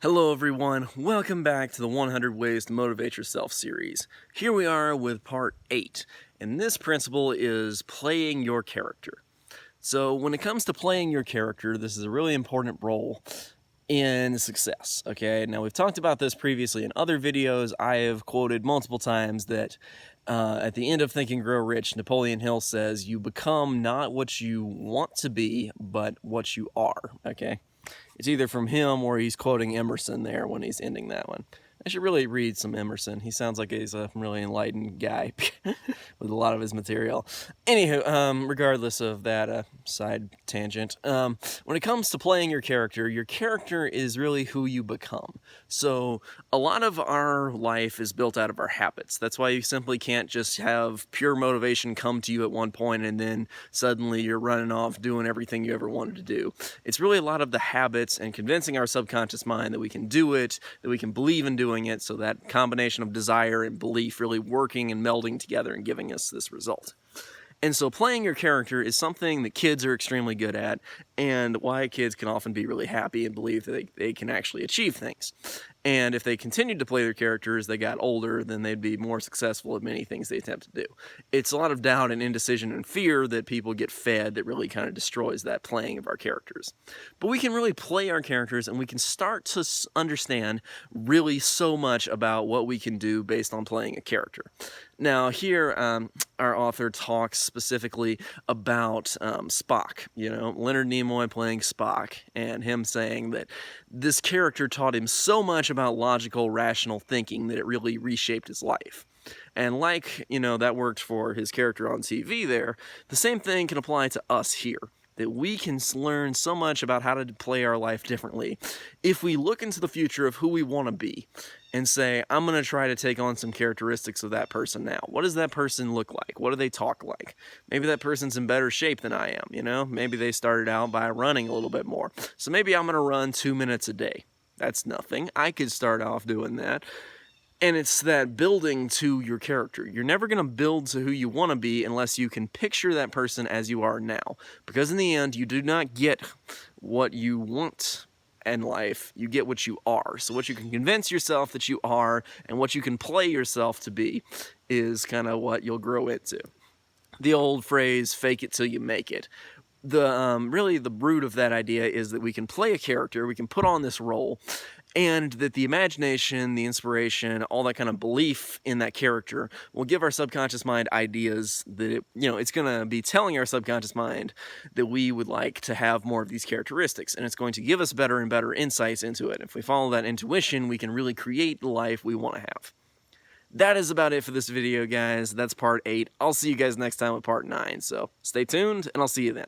Hello everyone, welcome back to the 100 Ways to Motivate Yourself series. Here we are with part 8, and this principle is playing your character. So when it comes to playing your character, this is a really important role in success, okay? Now we've talked about this previously in other videos. I have quoted multiple times that at the end of Think and Grow Rich, Napoleon Hill says, you become not what you want to be, but what you are, okay? It's either from him or he's quoting Emerson there when he's ending that one. I should really read some Emerson. He sounds like he's a really enlightened guy with a lot of his material. Anywho, regardless of that side tangent, when it comes to playing your character is really who you become. So a lot of our life is built out of our habits. That's why you simply can't just have pure motivation come to you at one point and then suddenly you're running off doing everything you ever wanted to do. It's really a lot of the habits and convincing our subconscious mind that we can do it, that we can believe in doing it, so that combination of desire and belief really working and melding together and giving us this result. And so playing your character is something that kids are extremely good at, and why kids can often be really happy and believe that they can actually achieve things. And if they continued to play their character as they got older, then they'd be more successful at many things they attempt to do. It's a lot of doubt and indecision and fear that people get fed that really kind of destroys that playing of our characters. But we can really play our characters, and we can start to understand really so much about what we can do based on playing a character. Now here, our author talks specifically about Spock, Leonard Nimoy playing Spock, and him saying that this character taught him so much about logical, rational thinking that it really reshaped his life. And like, that worked for his character on TV there, the same thing can apply to us here. That we can learn so much about how to play our life differently if we look into the future of who we want to be and say, I'm going to try to take on some characteristics of that person now. What does that person look like? What do they talk like? Maybe that person's in better shape than I am, Maybe they started out by running a little bit more. So maybe I'm going to run 2 minutes a day. That's nothing. I could start off doing that. And it's that building to your character. You're never going to build to who you want to be unless you can picture that person as you are now. Because in the end, you do not get what you want in life. You get what you are. So what you can convince yourself that you are and what you can play yourself to be is kind of what you'll grow into. The old phrase, fake it till you make it. Really the root of that idea is that we can play a character, we can put on this role, and that the imagination, the inspiration, all that kind of belief in that character will give our subconscious mind ideas that it's going to be telling our subconscious mind that we would like to have more of these characteristics, and it's going to give us better and better insights into it. If we follow that intuition, we can really create the life we want to have. That is about it for this video, guys. That's part 8. I'll see you guys next time with part 9, so stay tuned, and I'll see you then.